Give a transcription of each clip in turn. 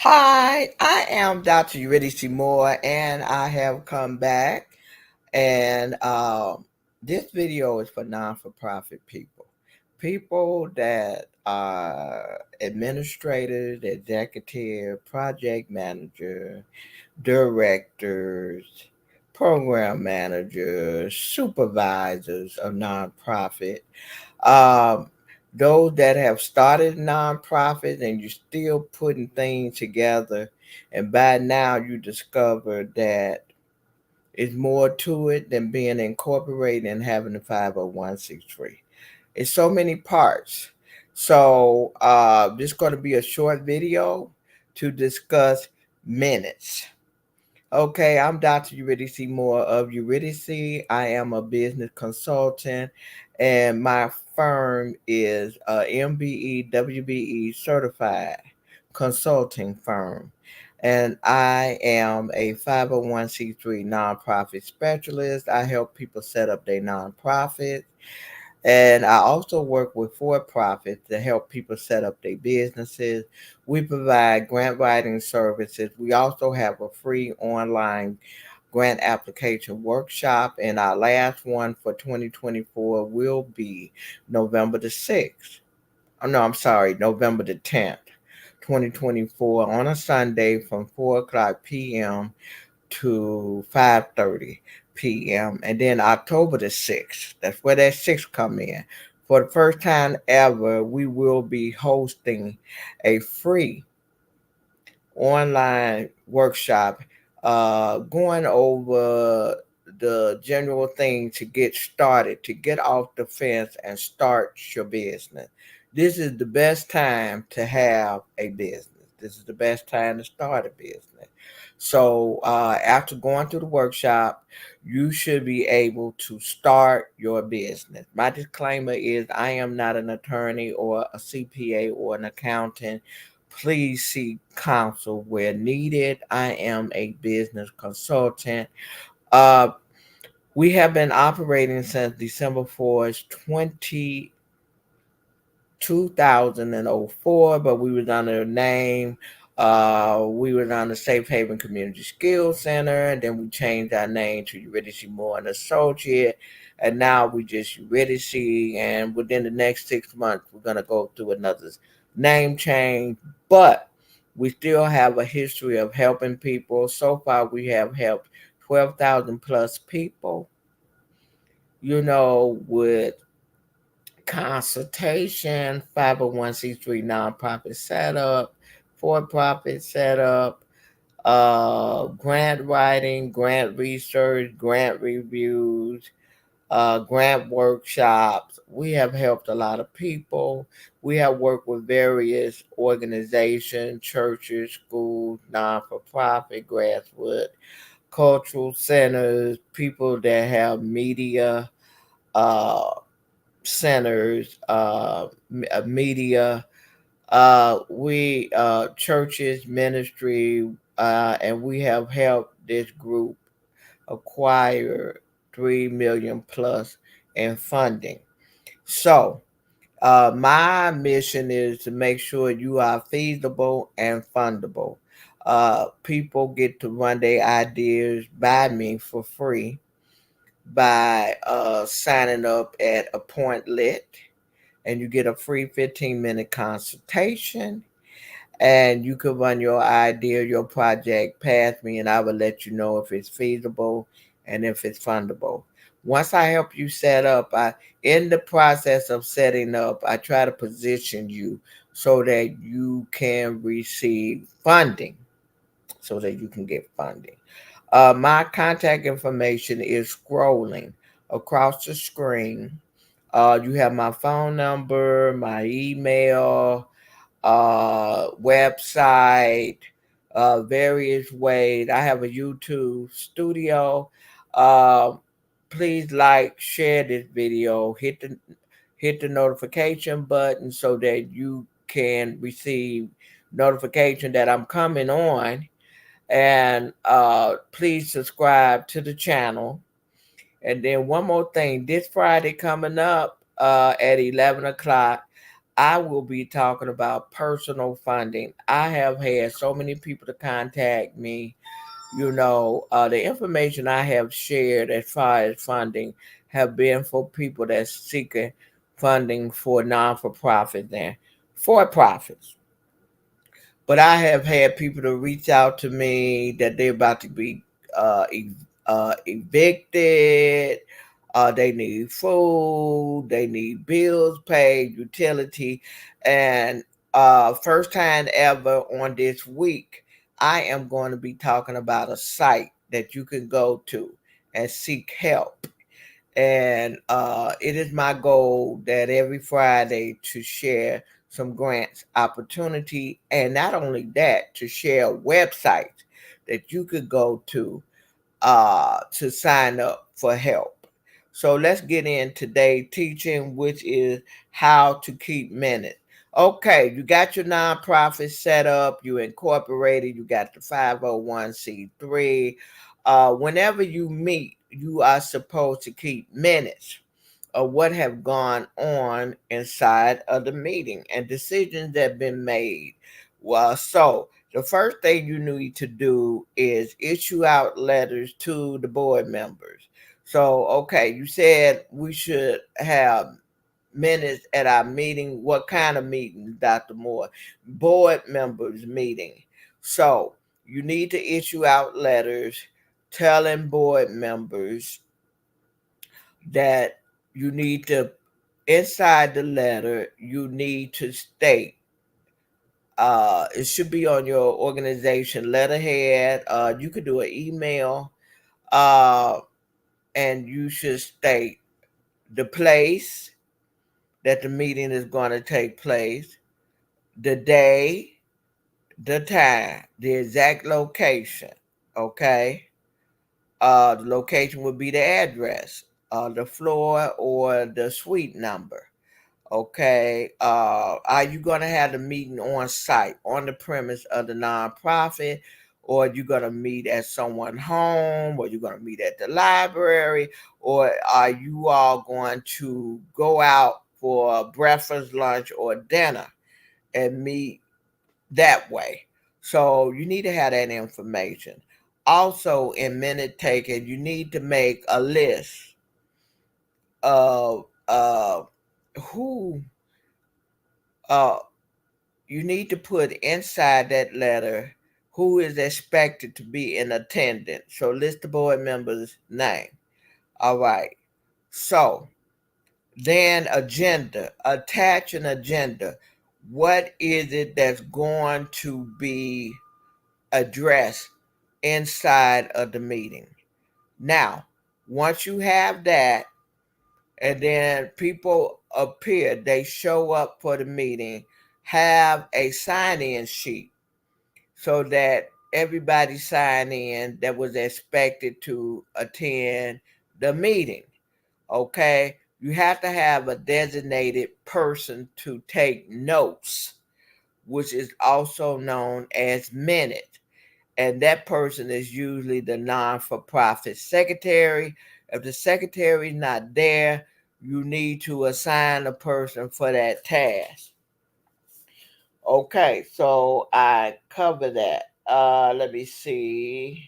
Hi, I am Dr. Eurydice Moore, and I have come back. And this video is for non-for-profit people, people that are administrators, executive, project manager, directors, program managers, supervisors of nonprofit. Um, those that have started nonprofits and you're still putting things together, and by now you discover that it's more to it than being incorporated and having a 501(c)(3). It's so many parts. So this is going to be a short video to discuss minutes. Okay, I'm Dr. Eurydice Moore of Eurydice. I am a business consultant, and my firm is a MBE, WBE certified consulting firm. And I am a 501(c)(3) nonprofit specialist. I help people set up their nonprofits, and I also work with for-profits to help people set up their businesses. We provide grant writing services. We also have a free online grant application workshop, and our last one for 2024 will be November the 6th. Oh, no, I'm sorry, November the 10th, 2024, on a Sunday from 4 o'clock p.m. to 5:30 p.m. And then October the 6th, that's where that 6 come in. For the first time ever, we will be hosting a free online workshop going over the general thing to get started, to get off the fence and start your business. This is the best time to have a business. This is the best time to start a business. So after going through the workshop, you should be able to start your business. My disclaimer is I am not an attorney or a CPA or an accountant. Please seek counsel where needed. I am a business consultant. Uh, we have been operating since December 4th, 2004, but we was under a name. We was on the Safe Haven Community Skills Center, and then we changed our name to Eurydice Moore and Associate, and now we just Eurydice. And within the next 6 months, we're gonna go through another name change, but we still have a history of helping people. So far, we have helped 12,000 plus people. With consultation, 501(c)(3) nonprofit setup, for-profit setup, grant writing, grant research, grant reviews, grant workshops. We have helped a lot of people. We have worked with various organizations, churches, schools, non-for-profit, grassroots, cultural centers, people that have media, uh, centers, media, we churches, ministry, and we have helped this group acquire 3 million plus in funding. So my mission is to make sure you are feasible and fundable. People get to run their ideas by me for free by signing up at Appointlit, and you get a free 15-minute consultation, and you can run your idea, your project past me, and I will let you know if it's feasible and if it's fundable. Once I help you set up, in the process of setting up, I try to position you so that you can receive funding, so that you can get funding. My contact information is scrolling across the screen. You have my phone number, my email, website, various ways. I have a YouTube studio. Uh, Please like, share this video, hit the notification button so that you can receive notification that I'm coming on, and please subscribe to the channel. And then one more thing, this Friday coming up at 11 o'clock, I will be talking about personal funding. I have had so many people to contact me. The information I have shared as far as funding have been for people that's seeking funding for non-for-profit and for-profits. But I have had people to reach out to me that they're about to be evicted. They need food. They need bills paid, utility, and first time ever on this week, I am going to be talking about a site that you can go to and seek help. And it is my goal that every Friday to share some grants opportunity, and not only that, to share websites that you could go to sign up for help. So let's get in today's teaching, which is how to keep minutes. Okay, you got your nonprofit set up, you incorporated, you got the 501c3. Whenever you meet, you are supposed to keep minutes of what have gone on inside of the meeting and decisions that have been made. Well, so the first thing you need to do is issue out letters to the board members. So, okay, you said we should have minutes at our meeting. What kind of meeting, Dr. Moore? Board members meeting. So you need to issue out letters telling board members that you need to, inside the letter, you need to state, it should be on your organization letterhead. You could do an email, uh, and you should state the place that the meeting is going to take place, the day, the time, the exact location. Okay. The location would be the address, the floor, or the suite number. Okay. Are you going to have the meeting on site, on the premise of the nonprofit, or are you going to meet at someone's home, or you going to meet at the library, or are you all going to go out for breakfast, lunch, or dinner and meet that way? So you need to have that information. Also, in minute taking, you need to make a list of who uh, you need to put inside that letter who is expected to be in attendance. So list the board members' name. All right. So then agenda, attach an agenda. What is it that's going to be addressed inside of the meeting? Now, once you have that, and then people appear, they show up for the meeting, have a sign-in sheet so that everybody sign in that was expected to attend the meeting. Okay, you have to have a designated person to take notes, which is also known as minute, and that person is usually the non-for-profit secretary. If the secretary is not there, you need to assign a person for that task. Okay, so I cover that. Let me see.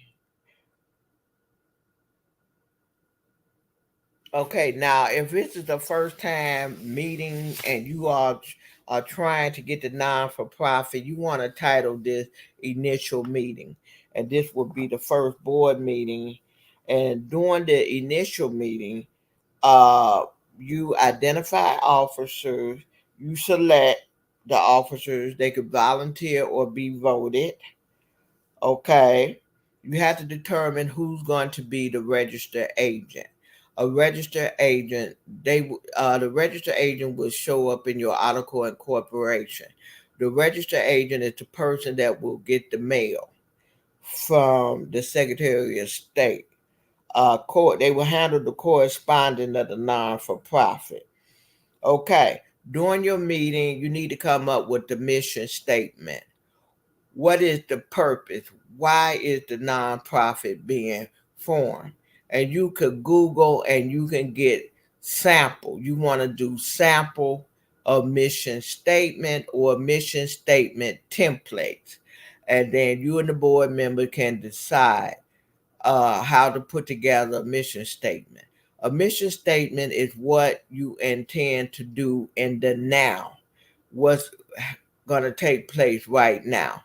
Okay, now if this is the first time meeting and you are trying to get the non-for-profit, you want to title this initial meeting. And this will be the first board meeting. And during the initial meeting, uh, you identify officers, you select the officers, they could volunteer or be voted. Okay, you have to determine who's going to be the registered agent. A registered agent, the registered agent will show up in your article of incorporation. The registered agent is the person that will get the mail from the Secretary of State. They will handle the corresponding of the non-for-profit. Okay, during your meeting, you need to come up with the mission statement. What is the purpose? Why is the nonprofit being formed? And you could Google and you can get sample. You want to do sample a mission statement or mission statement templates. And then you and the board member can decide how to put together a mission statement. A mission statement is what you intend to do in the now, what's going to take place right now.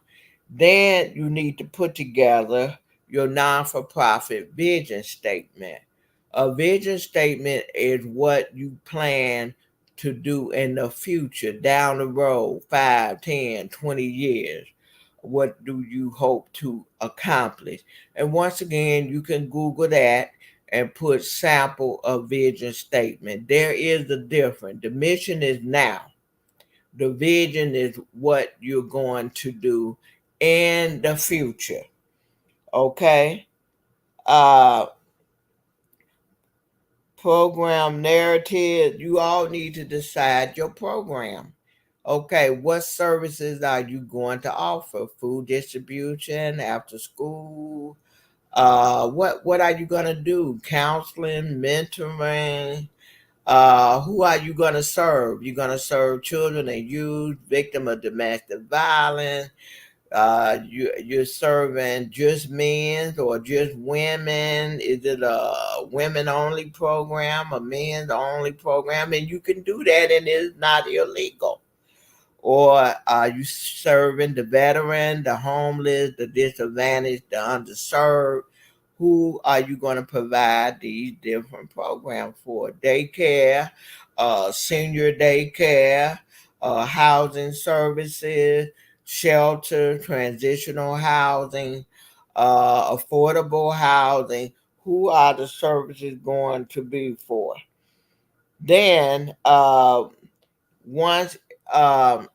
Then you need to put together your non for profit vision statement. A vision statement is what you plan to do in the future, down the road, 5, 10, 20 years. What do you hope to accomplish? And once again, you can Google that and put sample of vision statement. There is a difference. The mission is now. The vision is what you're going to do in the future. Okay. Uh Program narrative. You all need to decide your program. Okay, what services are you going to offer? Food distribution, after school. What are you gonna do? Counseling, mentoring. Who are you gonna serve? You're gonna serve children and youth, victim of domestic violence. You're serving just men or just women? Is it a women only program, a men's only program? And you can do that, and it's not illegal. Or are you serving the veteran, the homeless, the disadvantaged, the underserved? Who are you going to provide these different programs for? Daycare, senior daycare, housing services, shelter, transitional housing, affordable housing. Who are the services going to be for? Then once um,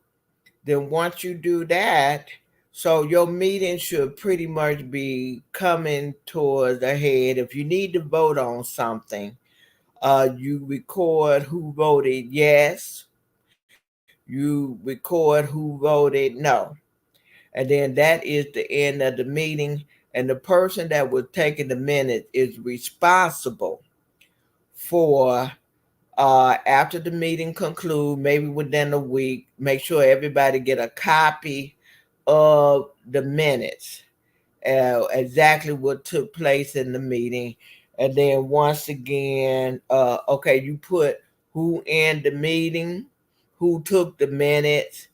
once you do that, so your meeting should pretty much be coming towards a head. If you need to vote on something, you record who voted yes, you record who voted no, and then that is the end of the meeting. And the person that was taking the minutes is responsible for after the meeting conclude, maybe within a week, make sure everybody get a copy of the minutes, exactly what took place in the meeting. And then once again, okay, you put who in the meeting, who took the minutes.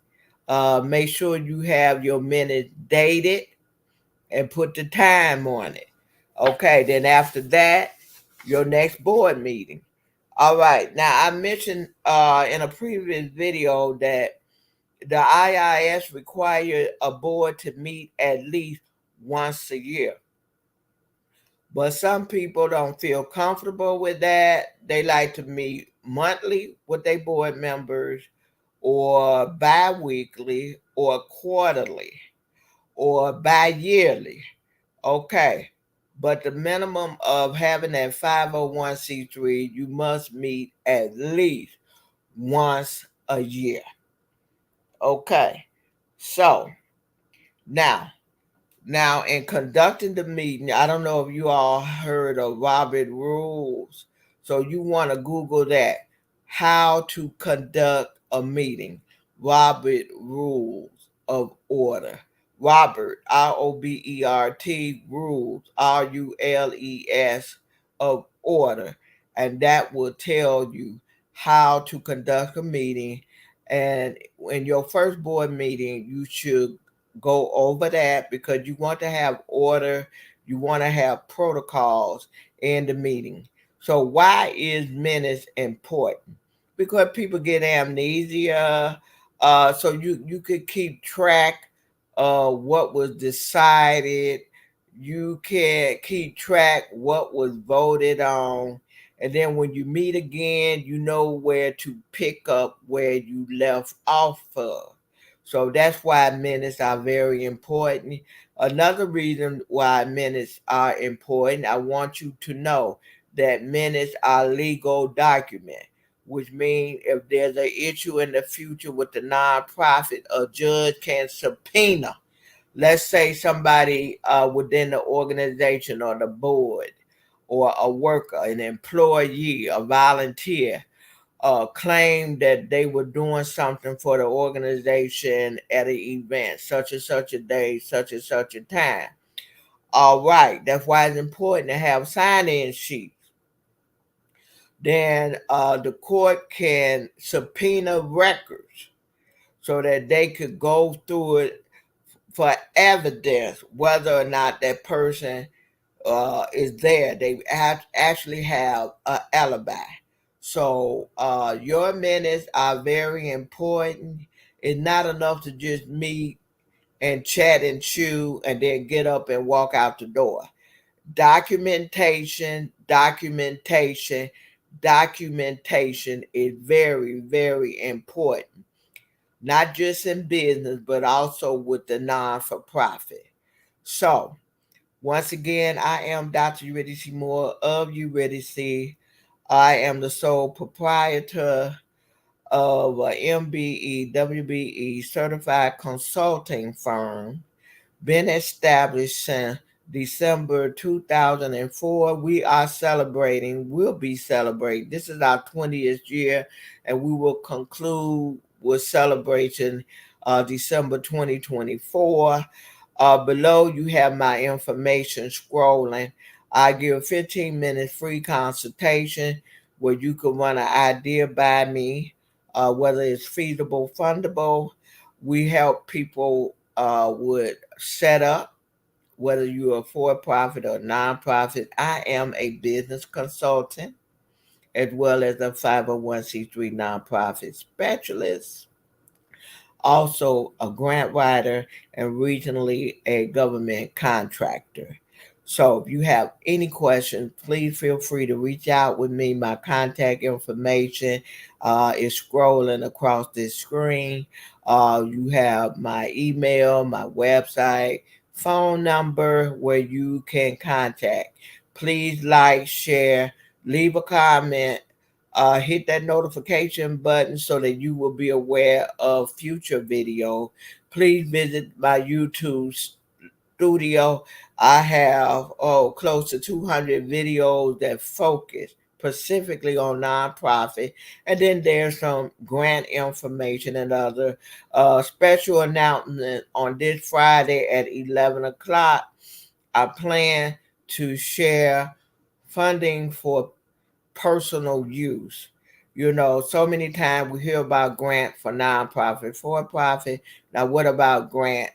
Make sure you have your minutes dated and put the time on it. Okay, then after that, your next board meeting. All right. Now I mentioned in a previous video that the IRS required a board to meet at least once a year. But some people don't feel comfortable with that. They like to meet monthly with their board members, or bi-weekly, or quarterly, or bi-yearly. Okay. But the minimum of having that 501c3, you must meet at least once a year. Okay. So now, in conducting the meeting, I don't know if you all heard of Robert Rules. So you want to Google that. How to conduct a meeting. Robert Rules of Order. Robert, Robert, rules, Rules of order. And that will tell you how to conduct a meeting. And in your first board meeting, you should go over that, because you want to have order, you want to have protocols in the meeting. So why is minutes important? Because people get amnesia. So you could keep track of what was decided. You can keep track what was voted on. And then when you meet again, you know where to pick up where you left off of. So that's why minutes are very important. Another reason why minutes are important, I want you to know that minutes are legal document, which means if there's an issue in the future with the nonprofit, a judge can subpoena, let's say somebody within the organization or the board, or a worker, an employee, a volunteer, claimed that they were doing something for the organization at an event, such and such a day, such and such a time. All right, that's why it's important to have sign-in sheets. Then the court can subpoena records so that they could go through it for evidence whether or not that person is there. They actually have an alibi. So your minutes are very important. It's not enough to just meet and chat and chew and then get up and walk out the door. Documentation, documentation, documentation is very, very important. Not just in business, but also with the non-for-profit. So once again, I am Dr. Eurydice Moore of Eurydice. I am the sole proprietor of a MBE, WBE certified consulting firm. Been established since December 2004. We are celebrating, we'll be celebrating. This is our 20th year, and we will conclude with celebration December 2024. Below, you have my information scrolling. I give 15 minutes free consultation where you can run an idea by me, whether it's feasible, fundable. We help people with setup, whether you're a for-profit or nonprofit. I am a business consultant as well as a 501c3 nonprofit specialist, also a grant writer, and regionally a government contractor. So if you have any questions, please feel free to reach out with me. My contact information is scrolling across this screen. You have my email, my website, phone number where you can contact. Please like, share, leave a comment, hit that notification button so that you will be aware of future video. Please visit my YouTube studio. I have close to 200 videos that focus specifically on nonprofit, and then there's some grant information and other special announcement on this Friday at 11 o'clock. I plan to share funding for personal use. You know, so many times we hear about grant for nonprofit, for profit. Now, what about grant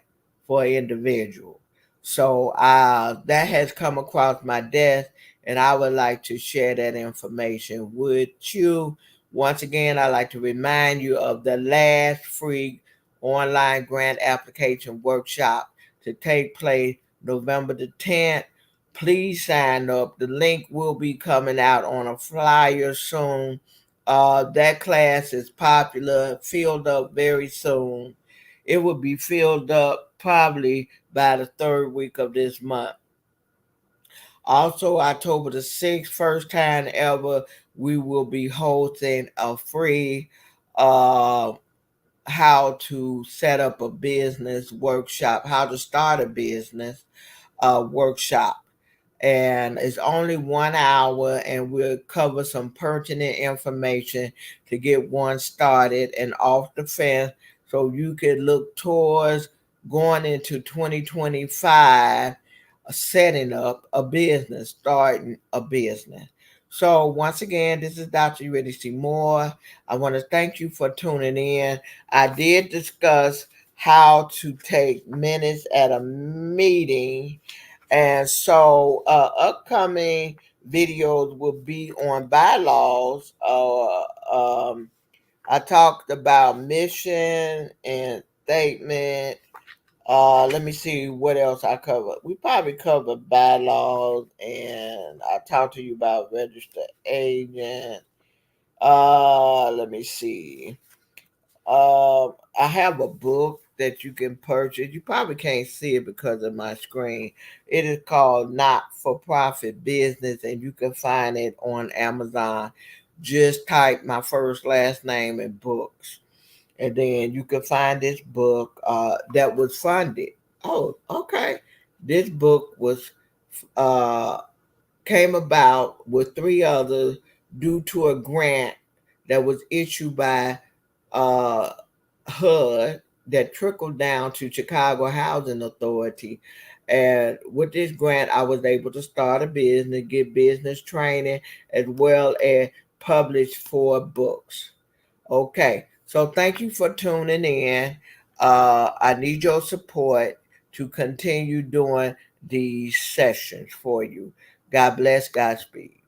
for individual? So that has come across my desk, and I would like to share that information with you. Once again, I'd like to remind you of the last free online grant application workshop to take place November the 10th. Please sign up. The link will be coming out on a flyer soon. That class is popular, filled up very soon. It will be filled up probably by the third week of this month. Also, October the 6th, first time ever, we will be hosting a free how to set up a business workshop, how to start a business workshop. And it's only 1 hour, and we'll cover some pertinent information to get one started and off the fence so you can look towards going into 2025, setting up a business, starting a business. So once again, this is Dr. Eurydice Moore. I want to thank you for tuning in. I did discuss how to take minutes at a meeting, and so upcoming videos will be on bylaws. I talked about mission and statement. Let me see what else I covered. We probably covered bylaws, and I talked to you about registered agent. Let me see. I have a book that you can purchase. You probably can't see it because of my screen. It is called Not for Profit Business, and you can find it on Amazon. Just type my first last name in books, and then you can find this book that was funded. Oh, okay. This book was uh, came about with three others due to a grant that was issued by uh, HUD that trickled down to Chicago Housing Authority. And with this grant, I was able to start a business, get business training, as well as publish 4 books. Okay, so thank you for tuning in. I need your support to continue doing these sessions for you. God bless, Godspeed.